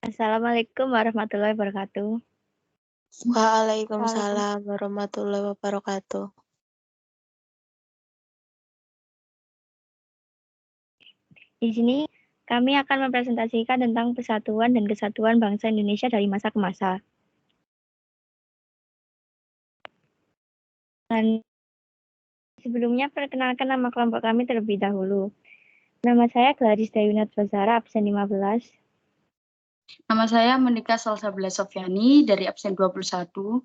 Assalamualaikum warahmatullahi wabarakatuh. Waalaikumsalam warahmatullahi wabarakatuh. Di sini kami akan mempresentasikan tentang persatuan dan kesatuan bangsa Indonesia dari masa ke masa. Dan sebelumnya perkenalkan nama kelompok kami terlebih dahulu. Nama saya Gladys Dayunat Basara, absen 15. Nama saya Monika Salsabila Sofyani dari absen 21.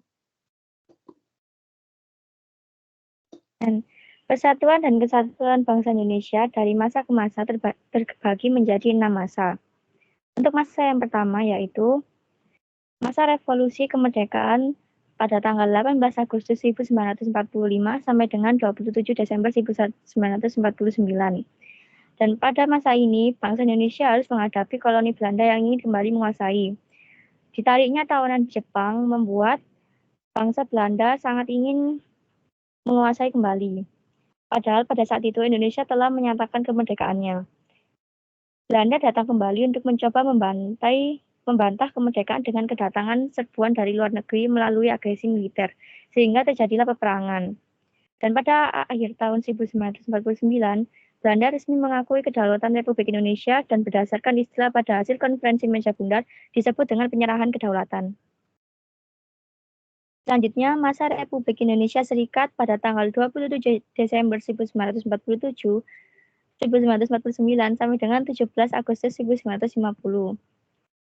Dan persatuan dan kesatuan bangsa Indonesia dari masa ke masa terbagi menjadi 6 masa. Untuk masa yang pertama yaitu masa revolusi kemerdekaan pada tanggal 18 Agustus 1945 sampai dengan 27 Desember 1949. Dan pada masa ini, bangsa Indonesia harus menghadapi koloni Belanda yang ingin kembali menguasai. Ditariknya tawanan Jepang membuat bangsa Belanda sangat ingin menguasai kembali. Padahal pada saat itu Indonesia telah menyatakan kemerdekaannya. Belanda datang kembali untuk mencoba membantah kemerdekaan dengan kedatangan serbuan dari luar negeri melalui agresi militer, sehingga terjadilah peperangan. Dan pada akhir tahun 1949, Belanda resmi mengakui kedaulatan Republik Indonesia dan berdasarkan istilah pada hasil konferensi Meja Bundar disebut dengan penyerahan kedaulatan. Selanjutnya, masa Republik Indonesia Serikat pada tanggal 27 Desember 1947 1949 sampai dengan 17 Agustus 1950.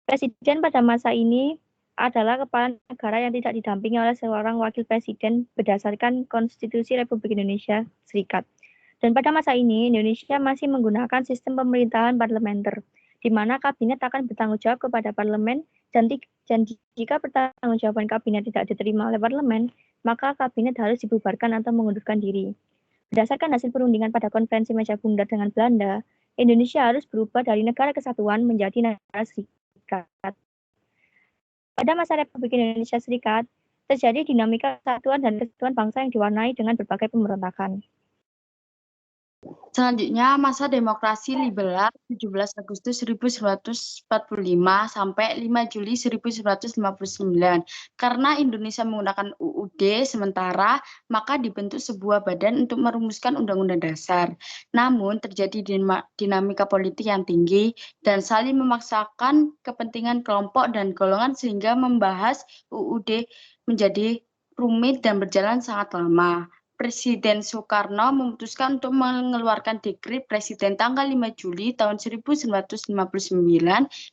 Presiden pada masa ini adalah kepala negara yang tidak didampingi oleh seorang wakil presiden berdasarkan Konstitusi Republik Indonesia Serikat. Dan pada masa ini, Indonesia masih menggunakan sistem pemerintahan parlementer, di mana kabinet akan bertanggung jawab kepada parlemen, dan jika pertanggungjawaban kabinet tidak diterima oleh parlemen, maka kabinet harus dibubarkan atau mengundurkan diri. Berdasarkan hasil perundingan pada konferensi Meja Bundar dengan Belanda, Indonesia harus berubah dari negara kesatuan menjadi negara serikat. Pada masa Republik Indonesia Serikat, terjadi dinamika kesatuan dan kesatuan bangsa yang diwarnai dengan berbagai pemberontakan. Selanjutnya, masa demokrasi liberal 17 Agustus 1945 sampai 5 Juli 1959. Karena Indonesia menggunakan UUD sementara, maka dibentuk sebuah badan untuk merumuskan Undang-Undang Dasar. Namun, terjadi dinamika politik yang tinggi dan saling memaksakan kepentingan kelompok dan golongan sehingga membahas UUD menjadi rumit dan berjalan sangat lama. Presiden Soekarno memutuskan untuk mengeluarkan dekret Presiden tanggal 5 Juli tahun 1959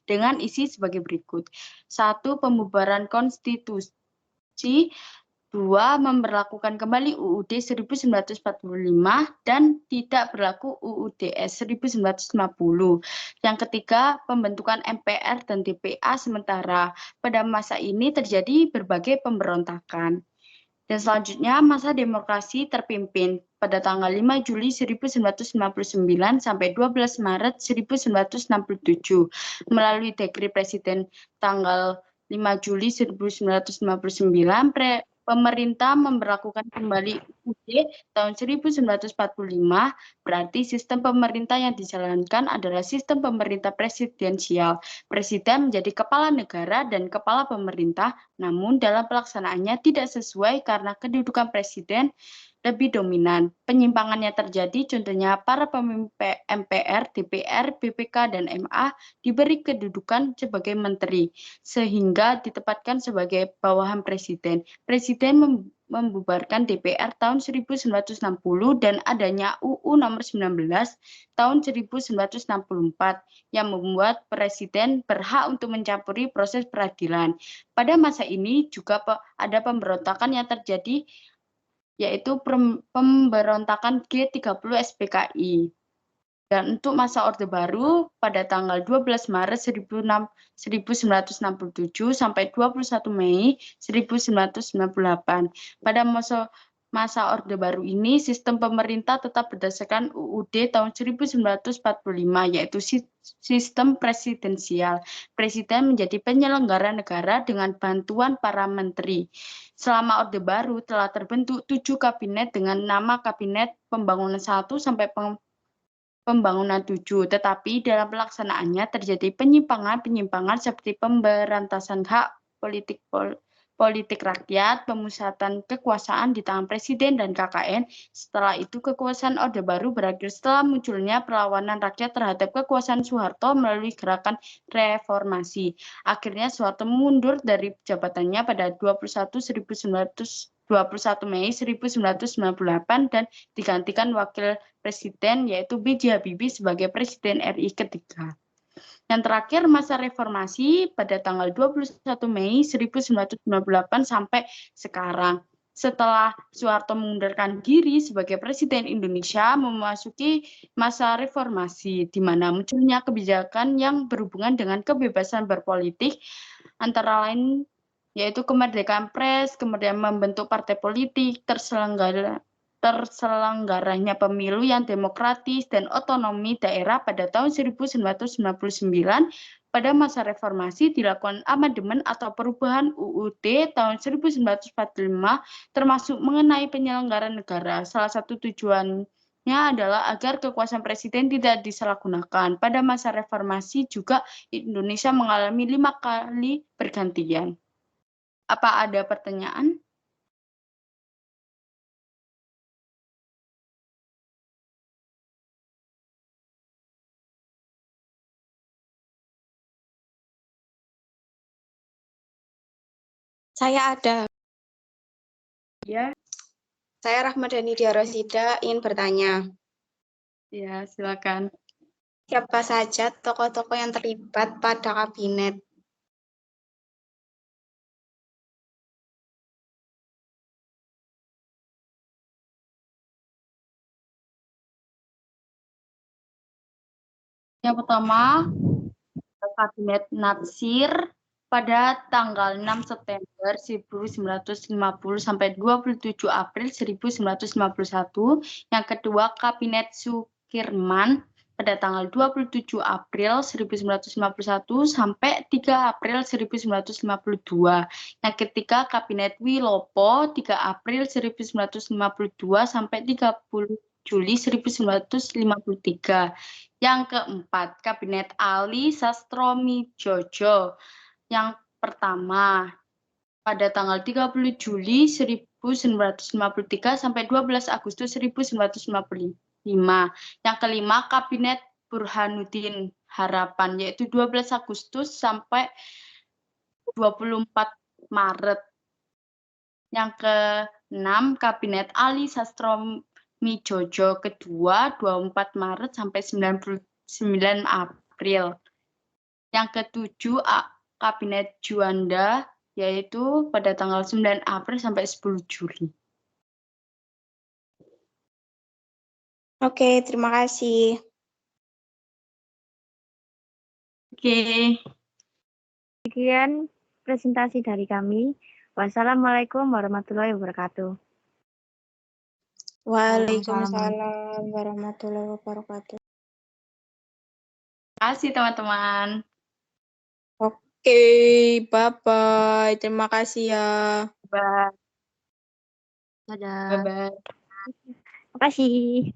dengan isi sebagai berikut. 1. Pembubaran konstitusi. 2. Memberlakukan kembali UUD 1945 dan tidak berlaku UUDS 1950. Yang ketiga, pembentukan MPR dan DPA sementara. Pada masa ini terjadi berbagai pemberontakan. Dan selanjutnya, masa demokrasi terpimpin pada tanggal 5 Juli 1959 sampai 12 Maret 1967 melalui dekret Presiden tanggal 5 Juli 1959, pemerintah memberlakukan kembali UUD tahun 1945, berarti sistem pemerintah yang dijalankan adalah sistem pemerintah presidensial. Presiden menjadi kepala negara dan kepala pemerintah, namun dalam pelaksanaannya tidak sesuai karena kedudukan presiden lebih dominan. Penyimpangannya terjadi, contohnya para pemimpin MPR, DPR, BPK, dan MA diberi kedudukan sebagai menteri, sehingga ditempatkan sebagai bawahan presiden. Presiden membubarkan DPR tahun 1960 dan adanya UU nomor 19 tahun 1964 yang membuat presiden berhak untuk mencampuri proses peradilan. Pada masa ini juga ada pemberontakan yang terjadi, yaitu pemberontakan G30 SPKI. Dan untuk masa Orde Baru pada tanggal 12 Maret 1967 sampai 21 Mei 1998. Pada masa Orde Baru ini, sistem pemerintah tetap berdasarkan UUD tahun 1945, yaitu sistem presidensial. Presiden menjadi penyelenggara negara dengan bantuan para menteri. Selama Orde Baru telah terbentuk 7 kabinet dengan nama Kabinet Pembangunan 1 sampai Pembangunan 7, tetapi dalam pelaksanaannya terjadi penyimpangan-penyimpangan seperti pemberantasan hak politik rakyat, pemusatan kekuasaan di tangan Presiden dan KKN. Setelah itu kekuasaan Orde Baru berakhir setelah munculnya perlawanan rakyat terhadap kekuasaan Soeharto melalui gerakan reformasi. Akhirnya Soeharto mundur dari jabatannya pada 21 Mei 1998 dan digantikan wakil presiden yaitu B.J. Habibie sebagai Presiden RI ketiga. Yang terakhir masa reformasi pada tanggal 21 Mei 1998 sampai sekarang. Setelah Soeharto mengundurkan diri sebagai Presiden Indonesia, memasuki masa reformasi, di mana munculnya kebijakan yang berhubungan dengan kebebasan berpolitik, antara lain yaitu kemerdekaan pers, kemudian membentuk partai politik, terselenggaranya pemilu yang demokratis dan otonomi daerah pada tahun 1999. Pada masa reformasi dilakukan amandemen atau perubahan UUD tahun 1945 termasuk mengenai penyelenggaraan negara. Salah satu tujuannya adalah agar kekuasaan presiden tidak disalahgunakan. Pada masa reformasi juga Indonesia mengalami 5 kali pergantian. Apa ada pertanyaan? Saya ada. Ya, Saya Rahmadani Diarosida ingin bertanya. ya silakan. Siapa saja tokoh-tokoh yang terlibat pada kabinet? Yang pertama, Kabinet Natsir pada tanggal 6 September 1950 sampai 27 April 1951. Yang kedua, Kabinet Sukirman pada tanggal 27 April 1951 sampai 3 April 1952. Yang ketiga, Kabinet Wilopo 3 April 1952 sampai 30 Juli 1953. Yang keempat, Kabinet Ali Sastroamidjojo. Yang pertama, pada tanggal 30 Juli 1953 sampai 12 Agustus 1955. Yang kelima, Kabinet Burhanuddin Harapan, yaitu 12 Agustus sampai 24 Maret. Yang keenam, Kabinet Ali Sastroamidjojo kedua, 24 Maret sampai 99 April. Yang ketujuh, Kabinet Juanda, yaitu pada tanggal 9 April sampai 10 Juli. Oke, terima kasih. Oke. Sekian presentasi dari kami. Wassalamualaikum warahmatullahi wabarakatuh. Waalaikumsalam warahmatullahi wabarakatuh. Terima kasih teman-teman. Oke, bye-bye. Terima kasih ya. Bye. Dadah. Bye-bye. Terima kasih.